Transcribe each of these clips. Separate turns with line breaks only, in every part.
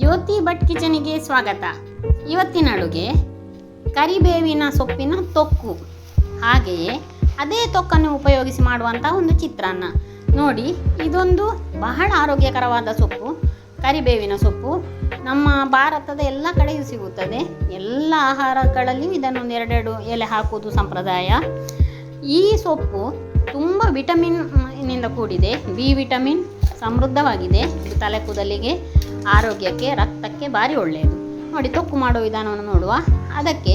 ಜ್ಯೋತಿ ಭಟ್ ಕಿಚನಿಗೆ ಸ್ವಾಗತ. ಇವತ್ತಿನ ಅಡುಗೆ ಕರಿಬೇವಿನ ಸೊಪ್ಪಿನ ತೊಕ್ಕು, ಹಾಗೆಯೇ ಅದೇ ತೊಕ್ಕನ್ನು ಉಪಯೋಗಿಸಿ ಮಾಡುವಂಥ ಒಂದು ಚಿತ್ರಾನ್ನ. ನೋಡಿ, ಇದೊಂದು ಬಹಳ ಆರೋಗ್ಯಕರವಾದ ಸೊಪ್ಪು. ಕರಿಬೇವಿನ ಸೊಪ್ಪು ನಮ್ಮ ಭಾರತದ ಎಲ್ಲ ಕಡೆಯೂ ಸಿಗುತ್ತದೆ. ಎಲ್ಲ ಆಹಾರಗಳಲ್ಲಿಯೂ ಇದನ್ನೊಂದು ಎರಡೆರಡು ಎಲೆ ಹಾಕುವುದು ಸಂಪ್ರದಾಯ. ಈ ಸೊಪ್ಪು ತುಂಬ ವಿಟಮಿನ್ನಿಂದ ಕೂಡಿದೆ. ಬಿ ವಿಟಮಿನ್ ಸಮೃದ್ಧವಾಗಿದೆ. ಇದು ತಲೆ ಕೂದಲಿಗೆ, ಆರೋಗ್ಯಕ್ಕೆ, ರಕ್ತಕ್ಕೆ ಭಾರಿ ಒಳ್ಳೆಯದು. ನೋಡಿ, ತೊಕ್ಕು ಮಾಡುವ ವಿಧಾನವನ್ನು ನೋಡುವ. ಅದಕ್ಕೆ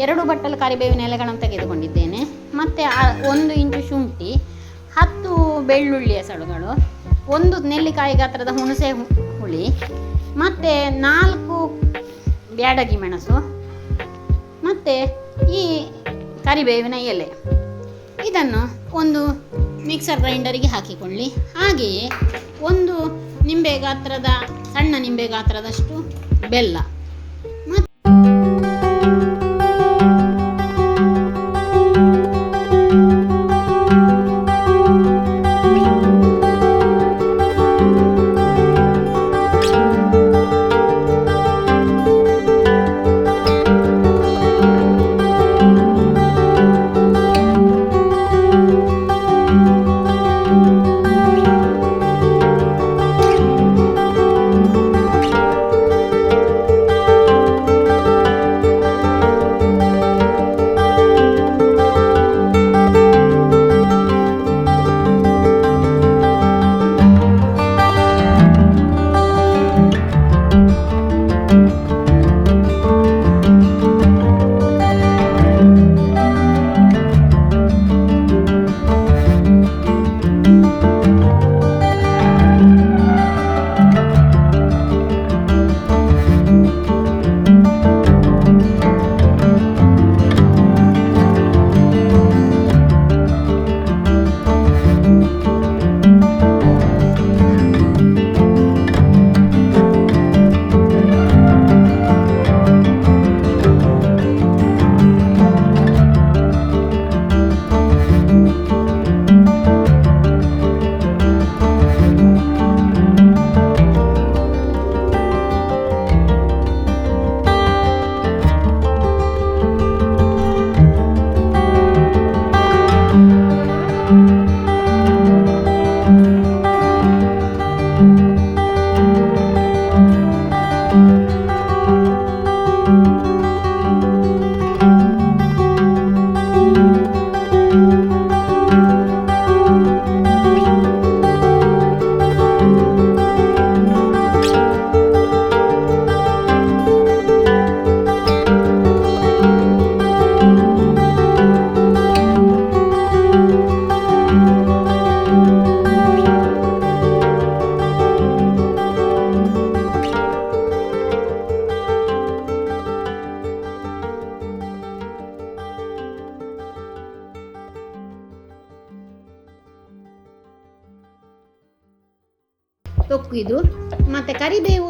2 ಬಟ್ಟಲು ಕರಿಬೇವಿನ ಎಲೆಗಳನ್ನು ತೆಗೆದುಕೊಂಡಿದ್ದೇನೆ. ಮತ್ತು 1 ಇಂಚು ಶುಂಠಿ, 10 ಬೆಳ್ಳುಳ್ಳಿಯ ಸಳುಗಳು, 1 ನೆಲ್ಲಿಕಾಯಿ ಗಾತ್ರದ ಹುಣಸೆ ಹುಳಿ, ಮತ್ತು 4 ಬ್ಯಾಡಗಿ ಮೆಣಸು, ಮತ್ತು ಈ ಕರಿಬೇವಿನ ಎಲೆ. ಇದನ್ನು ಒಂದು ಮಿಕ್ಸರ್ ಗ್ರೈಂಡರಿಗೆ ಹಾಕಿಕೊಳ್ಳಿ. ಹಾಗೆಯೇ 1 ನಿಂಬೆ ಗಾತ್ರದ, ಸಣ್ಣ ನಿಂಬೆ ಗಾತ್ರದಷ್ಟು ಬೆಲ್ಲ. ತೊಕ್ಕು ಇದು. ಮತ್ತು ಕರಿಬೇವು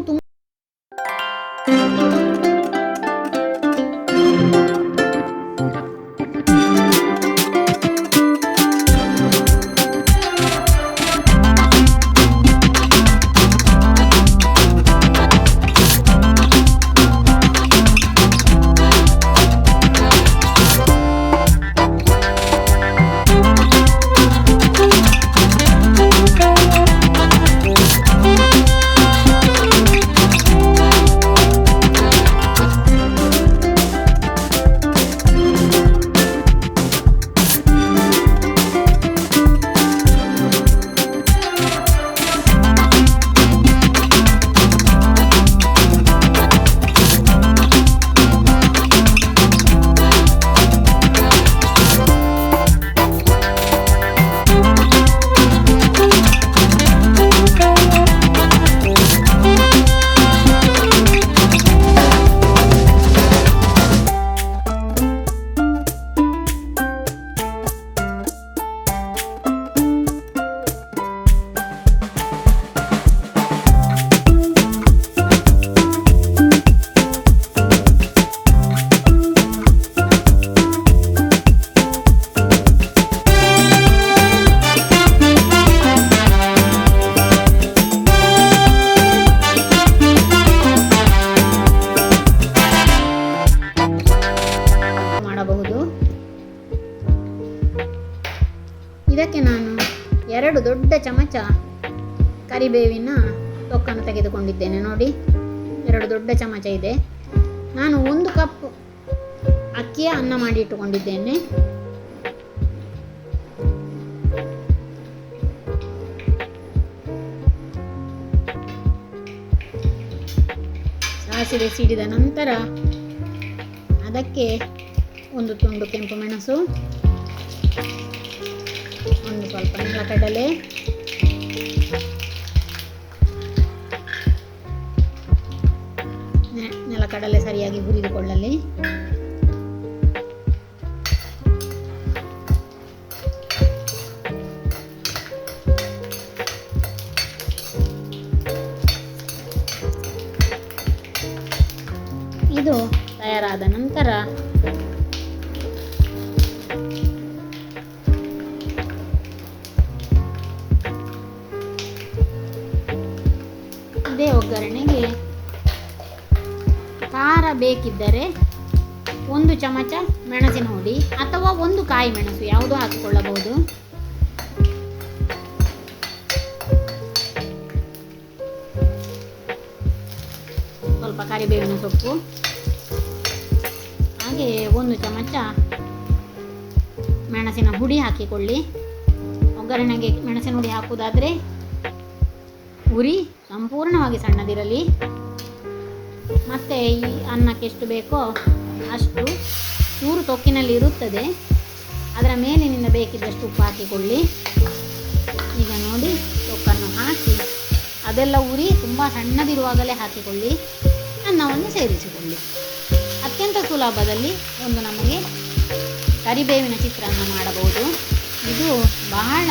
ಇಟ್ಟುಕೊಂಡಿದ್ದೇನೆ ನೋಡಿ, 2 ದೊಡ್ಡ ಚಮಚ ಇದೆ. ನಾನು 1 ಕಪ್ ಅಕ್ಕಿಯ ಅನ್ನ ಮಾಡಿ ಇಟ್ಟುಕೊಂಡಿದ್ದೇನೆ. ಸಾಸಿವೆ ಸಿಡಿದ ನಂತರ ಅದಕ್ಕೆ 1 ತುಂಡು ಕೆಂಪು ಮೆಣಸು, ಒಂದು ಸ್ವಲ್ಪ ನೆಲಕಡಲೆ, ನೆಲಕಡಲೆ ಸರಿಯಾಗಿ ಹುರಿದುಕೊಳ್ಳಲಿ. ಇದು ತಯಾರಾದ ನಂತರ ಇದೇ ಒಗ್ಗರಣೆಗೆ ಖಾರ ಬೇಕಿದ್ದರೆ 1 ಚಮಚ ಮೆಣಸಿನ ಹುಡಿ ಅಥವಾ 1 ಕಾಯಿ ಮೆಣಸು ಯಾವುದೂ ಹಾಕಿಕೊಳ್ಳಬಹುದು. ಸ್ವಲ್ಪ ಕರಿಬೇವಿನ ಸೊಪ್ಪು, ಹಾಗೆ 1 ಚಮಚ ಮೆಣಸಿನ ಹುಡಿ ಹಾಕಿಕೊಳ್ಳಿ. ಒಗ್ಗರಣೆಗೆ ಮೆಣಸಿನ ಹುಡಿ ಹಾಕುವುದಾದರೆ ಉರಿ ಸಂಪೂರ್ಣವಾಗಿ ಸಣ್ಣದಿರಲಿ. ಮತ್ತು ಈ ಅನ್ನಕ್ಕೆ ಎಷ್ಟು ಬೇಕೋ ಅಷ್ಟು ಚೂರು ತೊಕ್ಕಿನಲ್ಲಿ ಇರುತ್ತದೆ, ಅದರ ಮೇಲಿನಿಂದ ಬೇಕಿದ್ದಷ್ಟು ಉಪ್ಪು ಹಾಕಿಕೊಳ್ಳಿ. ಈಗ ನೋಡಿ, ತೊಕ್ಕನ್ನು ಹಾಕಿ ಅದೆಲ್ಲ ಉರಿ ತುಂಬ ಸಣ್ಣದಿರುವಾಗಲೇ ಹಾಕಿಕೊಳ್ಳಿ. ಅನ್ನವನ್ನು ಸೇರಿಸಿಕೊಳ್ಳಿ. ಅತ್ಯಂತ ಸುಲಭದಲ್ಲಿ ಒಂದು ನಮಗೆ ಕರಿಬೇವಿನ ಚಿತ್ರಾನ್ನ ಮಾಡಬಹುದು. ಇದು ಬಹಳ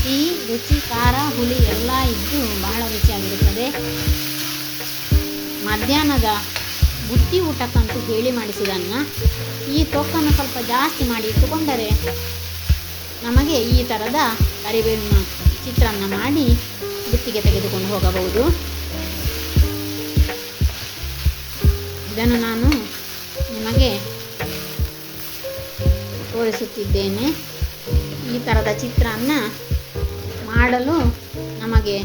ಸಿಹಿ, ರುಚಿ, ಖಾರ, ಹುಳಿ ಎಲ್ಲ ಇದ್ದು ಬಹಳ ರುಚಿಯಾಗಿರುತ್ತದೆ. ಮಧ್ಯಾಹ್ನದ ಬುತ್ತಿ ಊಟಕ್ಕಂತೂ ಹೇಳಿ ಮಾಡಿಸಿದನ್ನ. ಈ ತೊಕ್ಕನ್ನು ಸ್ವಲ್ಪ ಜಾಸ್ತಿ ಮಾಡಿ ಇಟ್ಟುಕೊಂಡರೆ ನಮಗೆ ಈ ಥರದ ಕರಿಬೇವಿನ ಚಿತ್ರಾನ್ನ ಮಾಡಿ ಬುತ್ತಿಗೆ ತೆಗೆದುಕೊಂಡು ಹೋಗಬಹುದು. ಇದನ್ನು ನಾನು ನಿಮಗೆ ತೋರಿಸುತ್ತಿದ್ದೇನೆ. ಈ ಥರದ ಚಿತ್ರಾನ್ನ ಮಾಡಲು ನಮಗೆ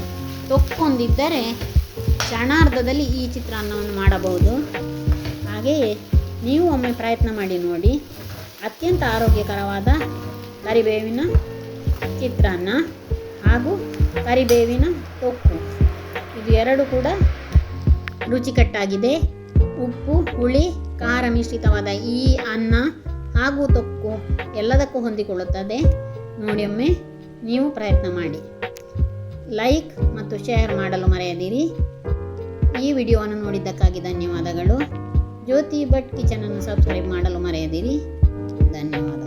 ತೊಕ್ಕೊಂದಿದ್ದರೆ ಕ್ಷಣಾರ್ಧದಲ್ಲಿ ಈ ಚಿತ್ರಾನ್ನವನ್ನು ಮಾಡಬಹುದು. ಹಾಗೆಯೇ ನೀವು ಒಮ್ಮೆ ಪ್ರಯತ್ನ ಮಾಡಿ ನೋಡಿ. ಅತ್ಯಂತ ಆರೋಗ್ಯಕರವಾದ ಕರಿಬೇವಿನ ಚಿತ್ರಾನ್ನ ಹಾಗೂ ಕರಿಬೇವಿನ ತೊಕ್ಕು, ಇದು 2 ಕೂಡ ರುಚಿಕಟ್ಟಾಗಿದೆ. ಉಪ್ಪು, ಹುಳಿ, ಖಾರ ಮಿಶ್ರಿತವಾದ ಈ ಅನ್ನ ಹಾಗೂ ತೊಕ್ಕು ಎಲ್ಲದಕ್ಕೂ ಹೊಂದಿಕೊಳ್ಳುತ್ತದೆ. ನೋಡಿ, ಒಮ್ಮೆ ನೀವು ಪ್ರಯತ್ನ ಮಾಡಿ. ಲೈಕ್ ಮತ್ತು ಶೇರ್ ಮಾಡಲು ಮರೆಯದಿರಿ. ಈ ವಿಡಿಯೋವನ್ನು ನೋಡಿದ್ದಕ್ಕಾಗಿ ಧನ್ಯವಾದಗಳು. ಜ್ಯೋತಿ ಭಟ್ ಕಿಚನನ್ನು ಸಬ್ಸ್ಕ್ರೈಬ್ ಮಾಡಲು ಮರೆಯದಿರಿ. ಧನ್ಯವಾದ.